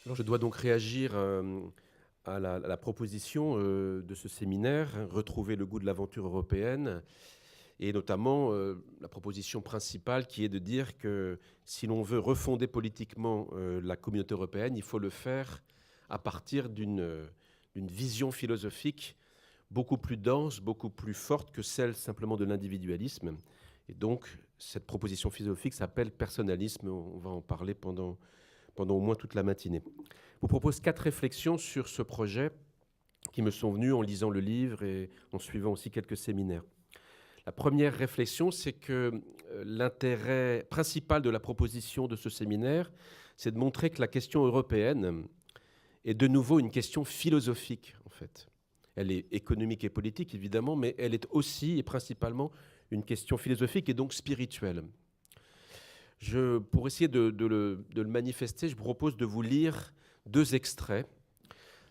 Alors, je dois donc réagir à la proposition de ce séminaire, hein, retrouver le goût de l'aventure européenne, et notamment la proposition principale qui est de dire que si l'on veut refonder politiquement la communauté européenne, il faut le faire à partir d'une vision philosophique beaucoup plus dense, beaucoup plus forte que celle simplement de l'individualisme. Et donc, cette proposition philosophique s'appelle personnalisme. On va en parler pendant au moins toute la matinée. Je vous propose 4 réflexions sur ce projet qui me sont venues en lisant le livre et en suivant aussi quelques séminaires. La première réflexion, c'est que l'intérêt principal de la proposition de ce séminaire, c'est de montrer que la question européenne est de nouveau une question philosophique, en fait. Elle est économique et politique, évidemment, mais elle est aussi et principalement une question philosophique et donc spirituelle. Pour essayer de le manifester, je vous propose de vous lire 2 extraits.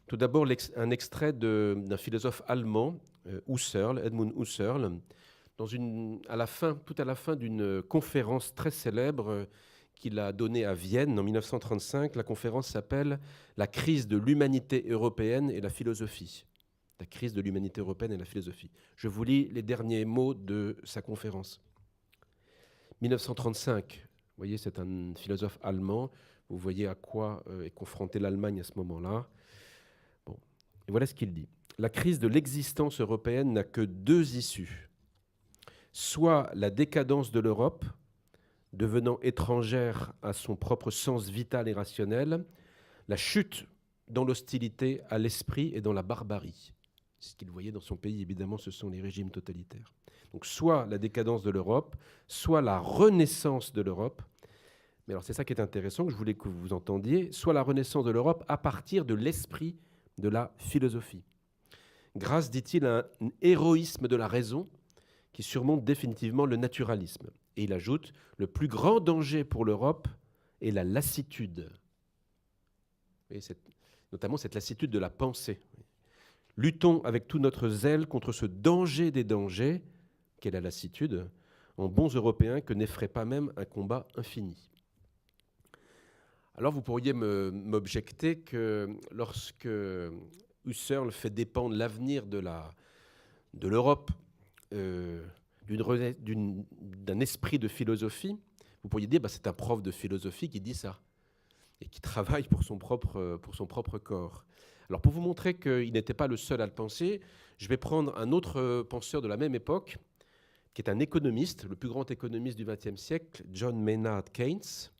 Tout d'abord, un extrait d'un philosophe allemand, Husserl, Edmund Husserl, tout à la fin d'une conférence très célèbre qu'il a donnée à Vienne en 1935. La conférence s'appelle « La crise de l'humanité européenne et la philosophie ». La crise de l'humanité européenne et la philosophie. Je vous lis les derniers mots de sa conférence. 1935, vous voyez, c'est un philosophe allemand. Vous voyez à quoi est confrontée l'Allemagne à ce moment-là. Bon. Et voilà ce qu'il dit. La crise de l'existence européenne n'a que 2 issues. Soit la décadence de l'Europe, devenant étrangère à son propre sens vital et rationnel, la chute dans l'hostilité à l'esprit et dans la barbarie. Ce qu'il voyait dans son pays, évidemment, ce sont les régimes totalitaires. Donc soit la décadence de l'Europe, soit la renaissance de l'Europe. Mais alors c'est ça qui est intéressant, que je voulais que vous entendiez, soit la renaissance de l'Europe à partir de l'esprit de la philosophie. Grâce, dit-il, à un héroïsme de la raison qui surmonte définitivement le naturalisme. Et il ajoute, le plus grand danger pour l'Europe est la lassitude. Et notamment cette lassitude de la pensée. Luttons avec tout notre zèle contre ce danger des dangers, qu'est la lassitude, en bons Européens que n'effraie pas même un combat infini. Alors vous pourriez m'objecter que lorsque Husserl fait dépendre l'avenir de l'Europe d'un esprit de philosophie, vous pourriez dire c'est un prof de philosophie qui dit ça et qui travaille pour son propre corps. Alors pour vous montrer qu'il n'était pas le seul à le penser, je vais prendre un autre penseur de la même époque, qui est un économiste, le plus grand économiste du XXe siècle, John Maynard Keynes.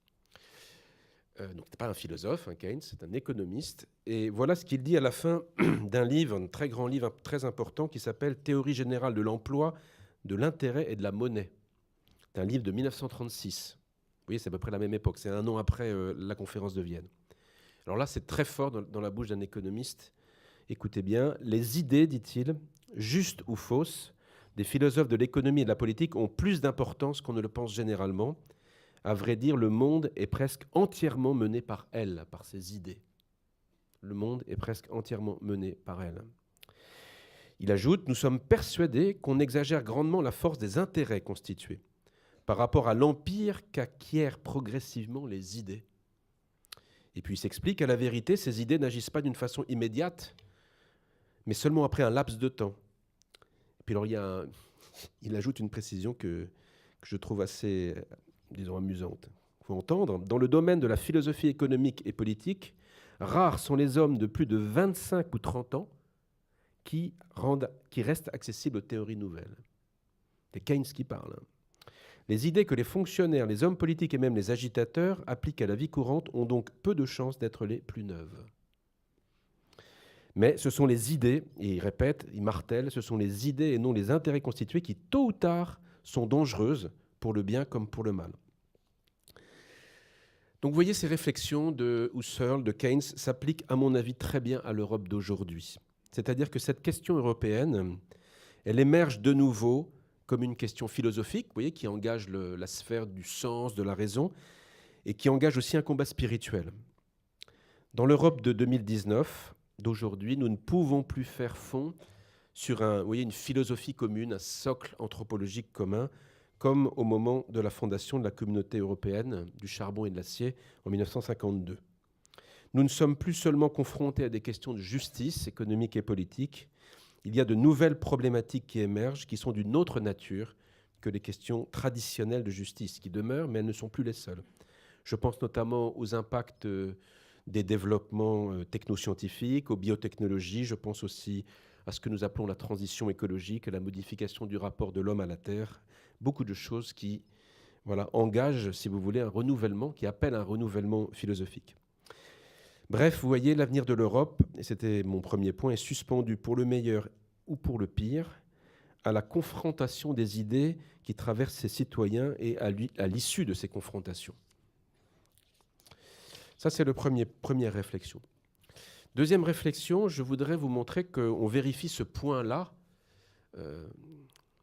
Donc ce n'est pas un philosophe, Keynes, c'est un économiste. Et voilà ce qu'il dit à la fin d'un livre, un très grand livre, très important, qui s'appelle « Théorie générale de l'emploi, de l'intérêt et de la monnaie ». C'est un livre de 1936. Vous voyez, c'est à peu près la même époque. C'est un an après la conférence de Vienne. Alors là, c'est très fort dans la bouche d'un économiste. Écoutez bien, les idées, dit-il, justes ou fausses, des philosophes de l'économie et de la politique ont plus d'importance qu'on ne le pense généralement. À vrai dire, le monde est presque entièrement mené par elles, par ces idées. Le monde est presque entièrement mené par elles. Il ajoute, nous sommes persuadés qu'on exagère grandement la force des intérêts constitués par rapport à l'empire qu'acquièrent progressivement les idées. Et puis il s'explique, à la vérité, ces idées n'agissent pas d'une façon immédiate, mais seulement après un laps de temps. Et puis alors il ajoute une précision que je trouve assez, disons, amusante. Il faut entendre, dans le domaine de la philosophie économique et politique, rares sont les hommes de plus de 25 ou 30 ans qui restent accessibles aux théories nouvelles. C'est Keynes qui parle. Les idées que les fonctionnaires, les hommes politiques et même les agitateurs appliquent à la vie courante ont donc peu de chances d'être les plus neuves. Mais ce sont les idées, et il répète, il martèle, ce sont les idées et non les intérêts constitués qui, tôt ou tard, sont dangereuses pour le bien comme pour le mal. Donc vous voyez, ces réflexions de Husserl, de Keynes, s'appliquent à mon avis très bien à l'Europe d'aujourd'hui. C'est-à-dire que cette question européenne, elle émerge de nouveau comme une question philosophique, vous voyez, qui engage la sphère du sens, de la raison, et qui engage aussi un combat spirituel. Dans l'Europe de 2019, d'aujourd'hui, nous ne pouvons plus faire fond sur une philosophie commune, un socle anthropologique commun, comme au moment de la fondation de la communauté européenne du charbon et de l'acier en 1952. Nous ne sommes plus seulement confrontés à des questions de justice économique et politique. Il y a de nouvelles problématiques qui émergent, qui sont d'une autre nature que les questions traditionnelles de justice, qui demeurent, mais elles ne sont plus les seules. Je pense notamment aux impacts des développements technoscientifiques, aux biotechnologies. Je pense aussi à ce que nous appelons la transition écologique, à la modification du rapport de l'homme à la Terre. Beaucoup de choses qui engagent, si vous voulez, un renouvellement, qui appellent un renouvellement philosophique. Bref, vous voyez, l'avenir de l'Europe, et c'était mon premier point, est suspendu pour le meilleur ou pour le pire à la confrontation des idées qui traversent ses citoyens et à l'issue de ces confrontations. Ça, c'est la première réflexion. Deuxième réflexion, je voudrais vous montrer qu'on vérifie ce point-là,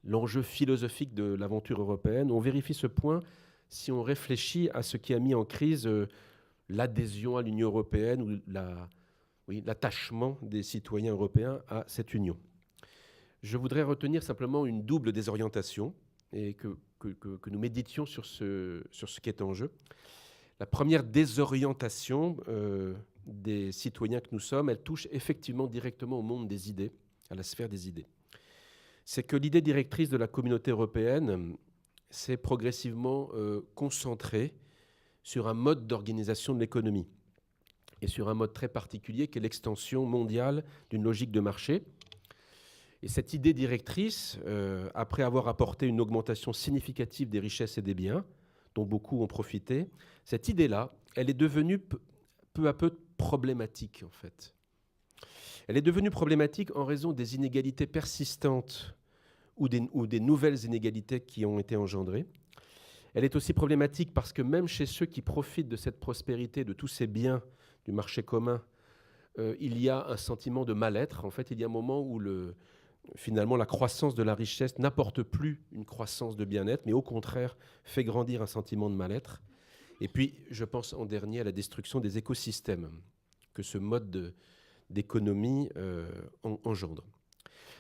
l'enjeu philosophique de l'aventure européenne. On vérifie ce point si on réfléchit à ce qui a mis en crise l'adhésion à l'Union européenne ou l'attachement des citoyens européens à cette union. Je voudrais retenir simplement une double désorientation et que nous méditions sur ce qui est en jeu. La première désorientation des citoyens que nous sommes, elle touche effectivement directement au monde des idées, à la sphère des idées. C'est que l'idée directrice de la communauté européenne s'est progressivement concentrée sur un mode d'organisation de l'économie et sur un mode très particulier qui est l'extension mondiale d'une logique de marché. Et cette idée directrice, après avoir apporté une augmentation significative des richesses et des biens, dont beaucoup ont profité, cette idée-là, elle est devenue peu à peu problématique, en fait. Elle est devenue problématique en raison des inégalités persistantes ou des nouvelles inégalités qui ont été engendrées. Elle est aussi problématique parce que même chez ceux qui profitent de cette prospérité, de tous ces biens du marché commun, il y a un sentiment de mal-être. En fait, il y a un moment où finalement la croissance de la richesse n'apporte plus une croissance de bien-être, mais au contraire fait grandir un sentiment de mal-être. Et puis, je pense en dernier à la destruction des écosystèmes que ce mode d'économie engendre.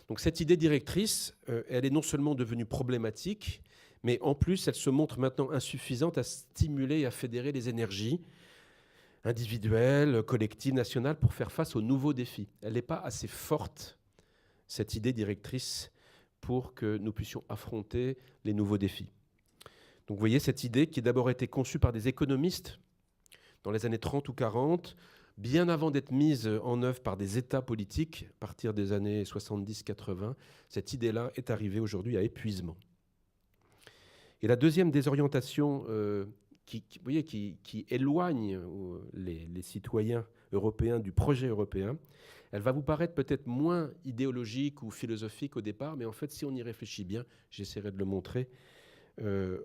Donc cette idée directrice, elle est non seulement devenue problématique, mais en plus, elle se montre maintenant insuffisante à stimuler et à fédérer les énergies individuelles, collectives, nationales, pour faire face aux nouveaux défis. Elle n'est pas assez forte, cette idée directrice, pour que nous puissions affronter les nouveaux défis. Donc vous voyez, cette idée qui a d'abord été conçue par des économistes dans les années 30 ou 40, bien avant d'être mise en œuvre par des États politiques, à partir des années 70-80, cette idée-là est arrivée aujourd'hui à épuisement. Et la deuxième désorientation qui éloigne les citoyens européens du projet européen, elle va vous paraître peut-être moins idéologique ou philosophique au départ, mais en fait, si on y réfléchit bien, j'essaierai de le montrer,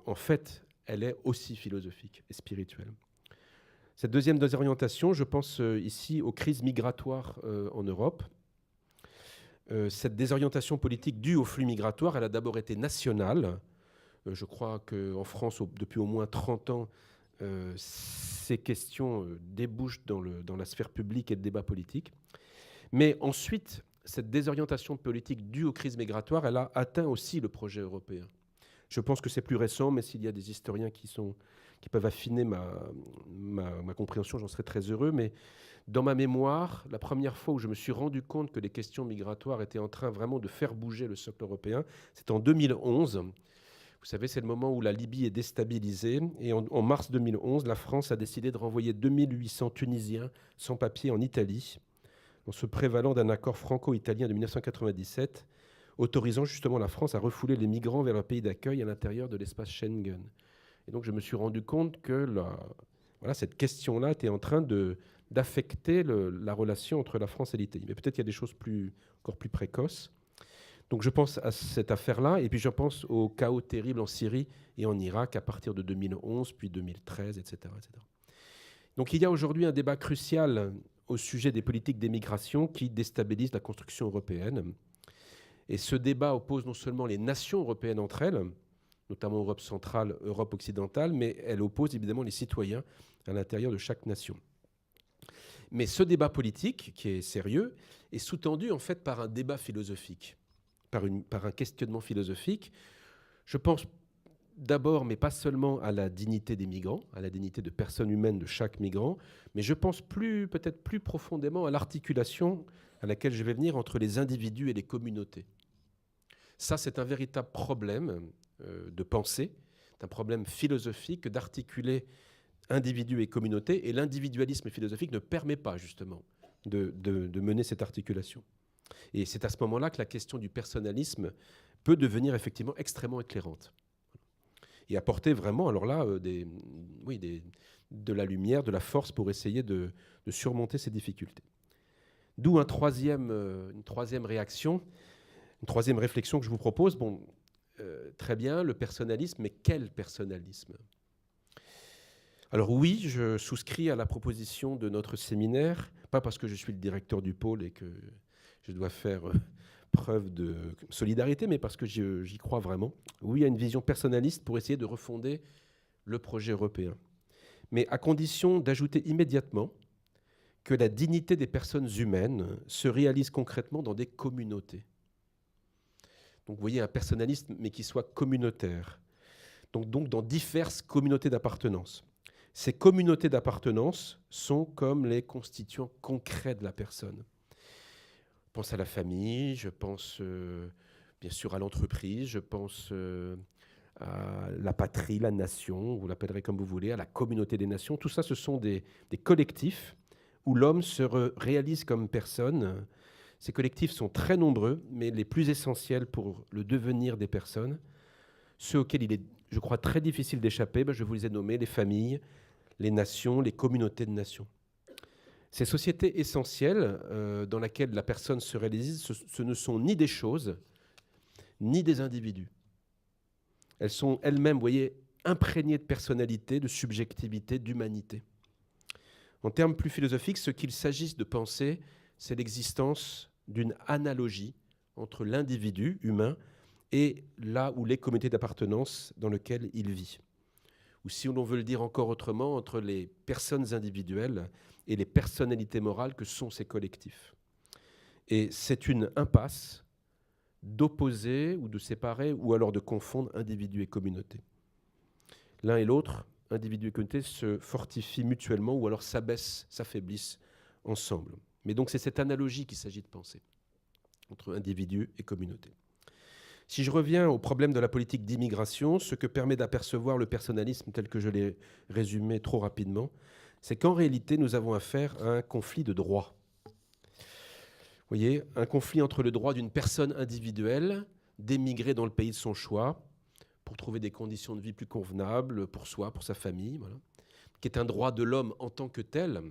en fait, elle est aussi philosophique et spirituelle. Cette deuxième désorientation, je pense ici aux crises migratoires en Europe. Cette désorientation politique due aux flux migratoires, elle a d'abord été nationale. Je crois qu'en France, depuis au moins 30 ans, ces questions débouchent dans la sphère publique et le débat politique. Mais ensuite, cette désorientation politique due aux crises migratoires, elle a atteint aussi le projet européen. Je pense que c'est plus récent, mais s'il y a des historiens qui peuvent affiner ma compréhension, j'en serais très heureux. Mais dans ma mémoire, la première fois où je me suis rendu compte que les questions migratoires étaient en train vraiment de faire bouger le socle européen, c'est en 2011. Vous savez, c'est le moment où la Libye est déstabilisée. Et en mars 2011, la France a décidé de renvoyer 2800 Tunisiens sans papier en Italie, en se prévalant d'un accord franco-italien de 1997, autorisant justement la France à refouler les migrants vers leur pays d'accueil à l'intérieur de l'espace Schengen. Et donc je me suis rendu compte que cette question-là était en train d'affecter la relation entre la France et l'Italie. Mais peut-être qu'il y a des choses encore plus précoces. Donc je pense à cette affaire-là, et puis je pense au chaos terrible en Syrie et en Irak à partir de 2011, puis 2013, etc. etc. Donc il y a aujourd'hui un débat crucial au sujet des politiques d'émigration qui déstabilisent la construction européenne. Et ce débat oppose non seulement les nations européennes entre elles, notamment Europe centrale, Europe occidentale, mais elle oppose évidemment les citoyens à l'intérieur de chaque nation. Mais ce débat politique, qui est sérieux, est sous-tendu en fait par un débat philosophique. Par un questionnement philosophique. Je pense d'abord, mais pas seulement, à la dignité des migrants, à la dignité de personne humaine de chaque migrant, mais je pense peut-être plus profondément à l'articulation à laquelle je vais venir entre les individus et les communautés. Ça, c'est un véritable problème de pensée, c'est un problème philosophique d'articuler individus et communautés, et l'individualisme philosophique ne permet pas justement de mener cette articulation. Et c'est à ce moment-là que la question du personnalisme peut devenir effectivement extrêmement éclairante. Et apporter vraiment, alors là, de la lumière, de la force pour essayer de surmonter ces difficultés. D'où une troisième réaction, une troisième réflexion que je vous propose. Bon, très bien, le personnalisme, mais quel personnalisme ? Alors oui, je souscris à la proposition de notre séminaire, pas parce que je suis le directeur du pôle et que je dois faire preuve de solidarité, mais parce que j'y crois vraiment. Oui, à une vision personnaliste pour essayer de refonder le projet européen. Mais à condition d'ajouter immédiatement que la dignité des personnes humaines se réalise concrètement dans des communautés. Donc vous voyez, un personnalisme, mais qui soit communautaire. Donc dans diverses communautés d'appartenance. Ces communautés d'appartenance sont comme les constituants concrets de la personne. Je pense à la famille, je pense bien sûr à l'entreprise, je pense à la patrie, la nation, vous l'appellerez comme vous voulez, à la communauté des nations. Tout ça, ce sont des collectifs où l'homme se réalise comme personne. Ces collectifs sont très nombreux, mais les plus essentiels pour le devenir des personnes, ceux auxquels il est, je crois, très difficile d'échapper, je vous les ai nommés, les familles, les nations, les communautés de nations. Ces sociétés essentielles dans lesquelles la personne se réalise, ce ne sont ni des choses, ni des individus. Elles sont elles-mêmes, vous voyez, imprégnées de personnalité, de subjectivité, d'humanité. En termes plus philosophiques, ce qu'il s'agisse de penser, c'est l'existence d'une analogie entre l'individu humain et là où les communautés d'appartenance dans lesquelles il vit. Ou si on veut le dire encore autrement, entre les personnes individuelles et les personnalités morales que sont ces collectifs. Et c'est une impasse d'opposer ou de séparer ou alors de confondre individu et communauté. L'un et l'autre, individu et communauté, se fortifient mutuellement ou alors s'abaissent, s'affaiblissent ensemble. Mais donc c'est cette analogie qu'il s'agit de penser entre individu et communauté. Si je reviens au problème de la politique d'immigration, ce que permet d'apercevoir le personnalisme tel que je l'ai résumé trop rapidement, c'est qu'en réalité, nous avons affaire à un conflit de droits. Vous voyez, un conflit entre le droit d'une personne individuelle d'émigrer dans le pays de son choix pour trouver des conditions de vie plus convenables pour soi, pour sa famille, voilà, qui est un droit de l'homme en tant que tel,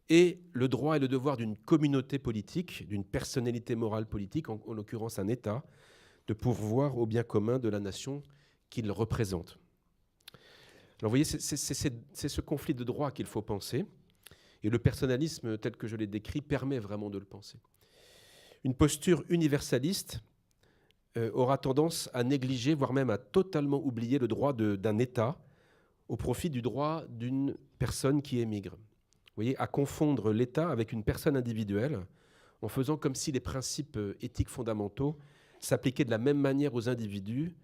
et le droit et le devoir d'une communauté politique, d'une personnalité morale politique, en l'occurrence un État, de pourvoir au bien commun de la nation qu'il représente. Alors vous voyez, c'est ce conflit de droits qu'il faut penser, et le personnalisme tel que je l'ai décrit permet vraiment de le penser. Une posture universaliste aura tendance à négliger, voire même à totalement oublier le droit d'un État au profit du droit d'une personne qui émigre. Vous voyez, à confondre l'État avec une personne individuelle en faisant comme si les principes éthiques fondamentaux s'appliquaient de la même manière aux individus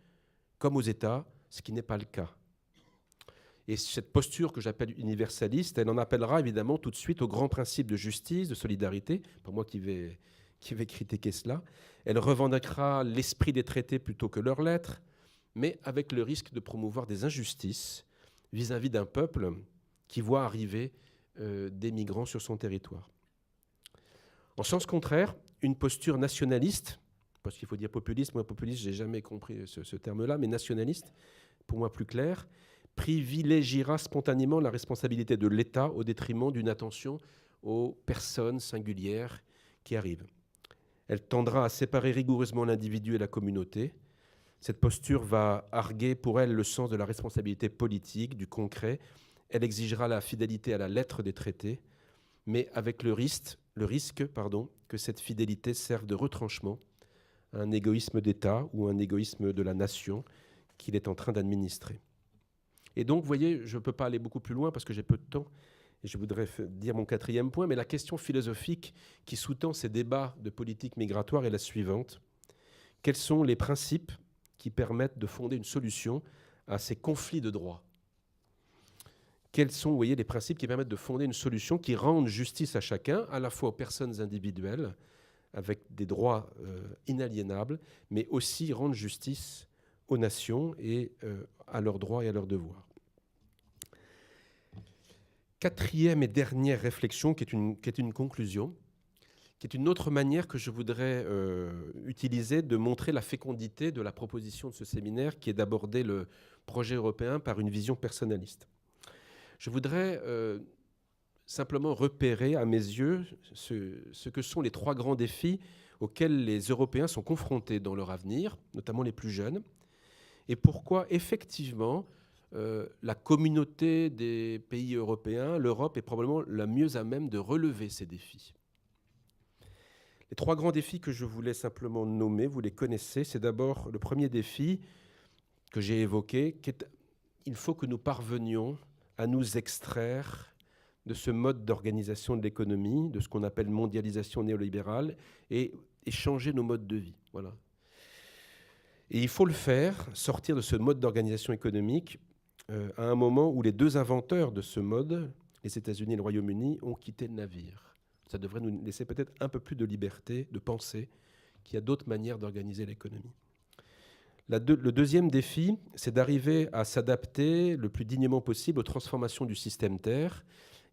comme aux États, ce qui n'est pas le cas. Et cette posture que j'appelle universaliste, elle en appellera évidemment tout de suite aux grands principes de justice, de solidarité, pas moi qui vais critiquer cela. Elle revendiquera l'esprit des traités plutôt que leurs lettres, mais avec le risque de promouvoir des injustices vis-à-vis d'un peuple qui voit arriver des migrants sur son territoire. En sens contraire, une posture nationaliste, parce qu'il faut dire populisme, moi populiste, je n'ai jamais compris ce terme-là, mais nationaliste, pour moi plus clair, privilégiera spontanément la responsabilité de l'État au détriment d'une attention aux personnes singulières qui arrivent. Elle tendra à séparer rigoureusement l'individu et la communauté. Cette posture va arguer pour elle le sens de la responsabilité politique, du concret. Elle exigera la fidélité à la lettre des traités, mais avec le risque que cette fidélité serve de retranchement à un égoïsme d'État ou un égoïsme de la nation qu'il est en train d'administrer. Et donc, vous voyez, je ne peux pas aller beaucoup plus loin parce que j'ai peu de temps, et je voudrais dire mon quatrième point, mais la question philosophique qui sous-tend ces débats de politique migratoire est la suivante. Quels sont les principes qui permettent de fonder une solution à ces conflits de droits. Quels sont, vous voyez, les principes qui permettent de fonder une solution qui rende justice à chacun, à la fois aux personnes individuelles, avec des droits inaliénables, mais aussi rendre justice aux nations et à leurs droits et à leurs devoirs. Quatrième et dernière réflexion, qui est une conclusion, qui est une autre manière que je voudrais utiliser de montrer la fécondité de la proposition de ce séminaire, qui est d'aborder le projet européen par une vision personnaliste. Je voudrais simplement repérer à mes yeux ce que sont les 3 grands défis auxquels les Européens sont confrontés dans leur avenir, notamment les plus jeunes, et pourquoi effectivement la communauté des pays européens, l'Europe est probablement la mieux à même de relever ces défis. Les 3 grands défis que je voulais simplement nommer, vous les connaissez. C'est d'abord le premier défi que j'ai évoqué, qui est il faut que nous parvenions à nous extraire de ce mode d'organisation de l'économie, de ce qu'on appelle mondialisation néolibérale, et changer nos modes de vie. Voilà. Et il faut le faire, sortir de ce mode d'organisation économique, à un moment où les 2 inventeurs de ce mode, les États-Unis et le Royaume-Uni, ont quitté le navire. Ça devrait nous laisser peut-être un peu plus de liberté, de penser qu'il y a d'autres manières d'organiser l'économie. Le deuxième défi, c'est d'arriver à s'adapter le plus dignement possible aux transformations du système Terre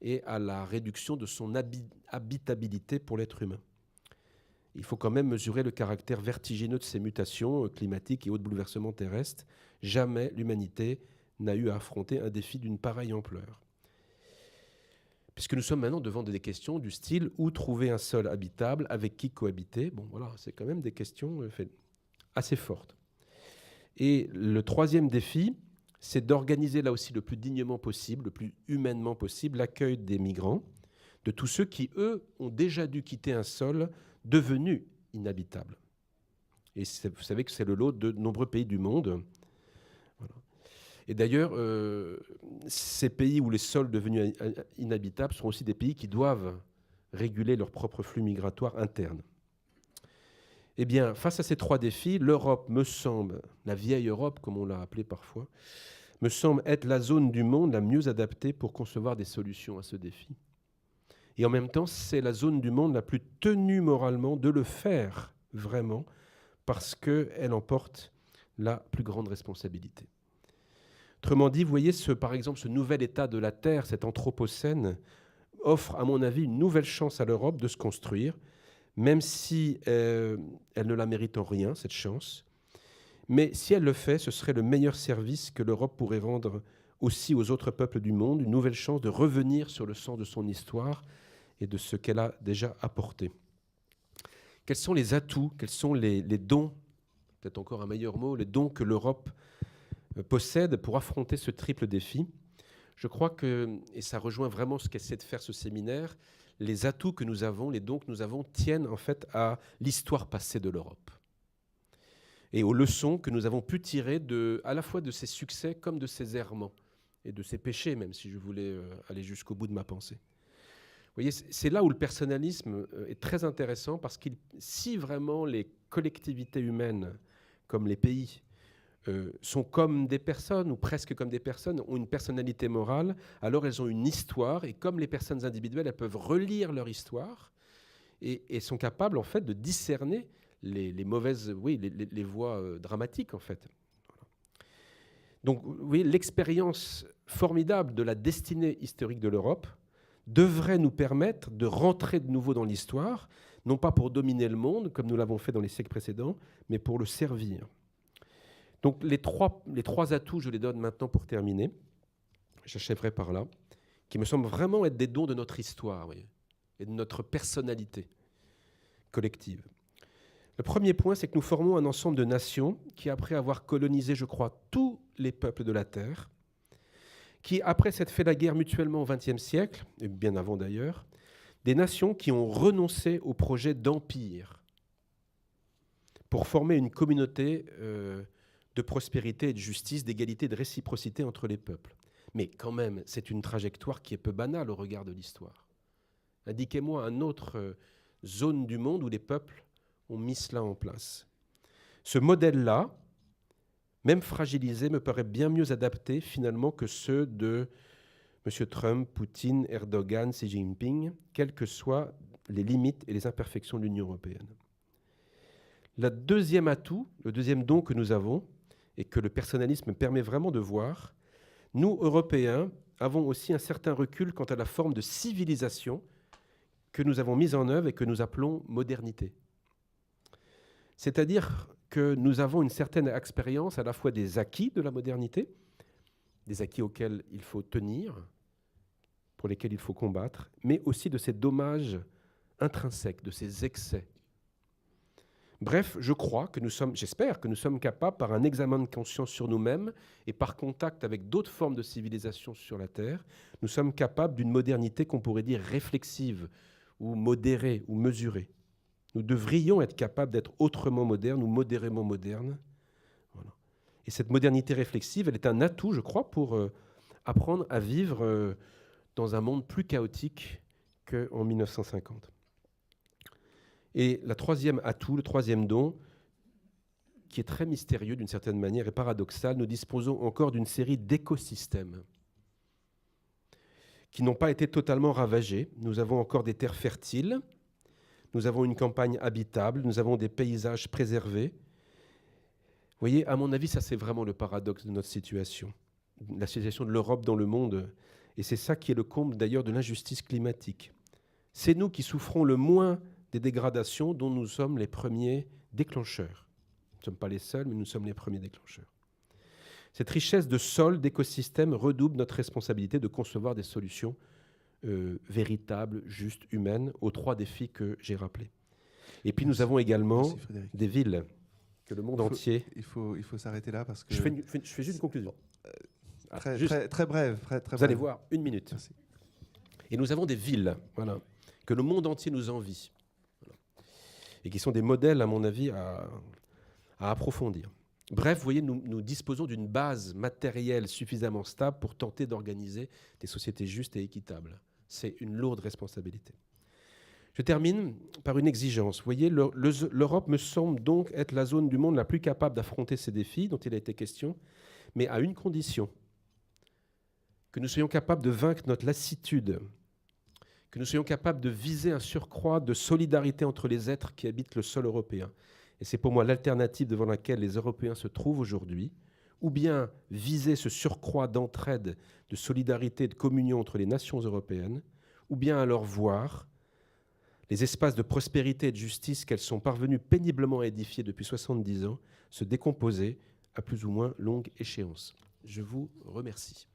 et à la réduction de son habitabilité pour l'être humain. Il faut quand même mesurer le caractère vertigineux de ces mutations climatiques et autres bouleversements terrestres. Jamais l'humanité n'a eu à affronter un défi d'une pareille ampleur. Puisque nous sommes maintenant devant des questions du style « où trouver un sol habitable, avec qui cohabiter ?» Bon, voilà, c'est quand même des questions assez fortes. Et le troisième défi, c'est d'organiser là aussi le plus dignement possible, le plus humainement possible, l'accueil des migrants, de tous ceux qui, eux, ont déjà dû quitter un sol devenu inhabitable. Et vous savez que c'est le lot de nombreux pays du monde. Voilà. Et d'ailleurs, ces pays où les sols devenus inhabitables sont aussi des pays qui doivent réguler leur propre flux migratoire interne. Eh bien, face à ces 3 défis, l'Europe me semble, la vieille Europe, comme on l'a appelée parfois, me semble être la zone du monde la mieux adaptée pour concevoir des solutions à ce défi. Et en même temps, c'est la zone du monde la plus tenue moralement de le faire, vraiment, parce qu'elle en porte la plus grande responsabilité. Autrement dit, vous voyez, par exemple, ce nouvel état de la Terre, cet anthropocène, offre, à mon avis, une nouvelle chance à l'Europe de se construire, même si elle ne la mérite en rien, cette chance. Mais si elle le fait, ce serait le meilleur service que l'Europe pourrait rendre aussi aux autres peuples du monde, une nouvelle chance de revenir sur le sens de son histoire et de ce qu'elle a déjà apporté. Quels sont les atouts, quels sont les dons, peut-être encore un meilleur mot, les dons que l'Europe possède pour affronter ce triple défi? Je crois que, et ça rejoint vraiment ce qu'essaie de faire ce séminaire, les atouts que nous avons, les dons que nous avons tiennent en fait à l'histoire passée de l'Europe et aux leçons que nous avons pu tirer à la fois de ses succès comme de ses errements et de ses péchés, même si je voulais aller jusqu'au bout de ma pensée. Vous voyez, c'est là où le personnalisme est très intéressant parce que si vraiment les collectivités humaines, comme les pays, sont comme des personnes, ou presque comme des personnes, ont une personnalité morale, alors elles ont une histoire, et comme les personnes individuelles, elles peuvent relire leur histoire, et sont capables, en fait, de discerner les mauvaises, les voies dramatiques, en fait. Donc, vous voyez, l'expérience formidable de la destinée historique de l'Europe devrait nous permettre de rentrer de nouveau dans l'histoire, non pas pour dominer le monde, comme nous l'avons fait dans les siècles précédents, mais pour le servir. Donc les trois atouts, je les donne maintenant pour terminer. J'achèverai par là, qui me semblent vraiment être des dons de notre histoire, voyez, et de notre personnalité collective. Le premier point, c'est que nous formons un ensemble de nations qui, après avoir colonisé, je crois, tous les peuples de la Terre, qui, après s'être fait la guerre mutuellement au XXe siècle, et bien avant d'ailleurs, des nations qui ont renoncé au projet d'empire pour former une communauté de prospérité et de justice, d'égalité et de réciprocité entre les peuples. Mais quand même, c'est une trajectoire qui est peu banale au regard de l'histoire. Indiquez-moi une autre zone du monde où les peuples ont mis cela en place. Ce modèle-là, même fragilisés, me paraissent bien mieux adaptés finalement que ceux de M. Trump, Poutine, Erdogan, Xi Jinping, quelles que soient les limites et les imperfections de l'Union européenne. Le deuxième atout, le deuxième don que nous avons, et que le personnalisme permet vraiment de voir, nous, Européens, avons aussi un certain recul quant à la forme de civilisation que nous avons mise en œuvre et que nous appelons modernité. C'est-à-dire que nous avons une certaine expérience à la fois des acquis de la modernité, des acquis auxquels il faut tenir, pour lesquels il faut combattre, mais aussi de ces dommages intrinsèques, de ces excès. Bref, j'espère que nous sommes capables, par un examen de conscience sur nous-mêmes et par contact avec d'autres formes de civilisation sur la Terre, nous sommes capables d'une modernité qu'on pourrait dire réflexive ou modérée ou mesurée. Nous devrions être capables d'être autrement modernes ou modérément modernes. Voilà. Et cette modernité réflexive, elle est un atout, je crois, pour apprendre à vivre dans un monde plus chaotique qu'en 1950. Et le troisième atout, le troisième don, qui est très mystérieux d'une certaine manière et paradoxal, nous disposons encore d'une série d'écosystèmes qui n'ont pas été totalement ravagés. Nous avons encore des terres fertiles, nous avons une campagne habitable, nous avons des paysages préservés. Vous voyez, à mon avis, ça c'est vraiment le paradoxe de notre situation, la situation de l'Europe dans le monde. Et c'est ça qui est le comble d'ailleurs de l'injustice climatique. C'est nous qui souffrons le moins des dégradations dont nous sommes les premiers déclencheurs. Nous ne sommes pas les seuls, mais nous sommes les premiers déclencheurs. Cette richesse de sol, d'écosystèmes, redouble notre responsabilité de concevoir des solutions véritables, justes, humaines, aux trois défis que j'ai rappelés. Et puis nous avons également des villes que le monde entier... Il faut s'arrêter là parce que... Je fais juste une conclusion. Très brève. Vous allez voir, 1 minute. Merci. Et nous avons des villes, voilà, que le monde entier nous envie. Voilà. Et qui sont des modèles, à mon avis, à approfondir. Bref, vous voyez, nous disposons d'une base matérielle suffisamment stable pour tenter d'organiser des sociétés justes et équitables. C'est une lourde responsabilité. Je termine par une exigence. Vous voyez, l'Europe me semble donc être la zone du monde la plus capable d'affronter ces défis dont il a été question, mais à une condition, que nous soyons capables de vaincre notre lassitude, que nous soyons capables de viser un surcroît de solidarité entre les êtres qui habitent le sol européen. Et c'est pour moi l'alternative devant laquelle les Européens se trouvent aujourd'hui, ou bien viser ce surcroît d'entraide, de solidarité, de communion entre les nations européennes, ou bien alors voir les espaces de prospérité et de justice qu'elles sont parvenues péniblement à édifier depuis 70 ans se décomposer à plus ou moins longue échéance. Je vous remercie.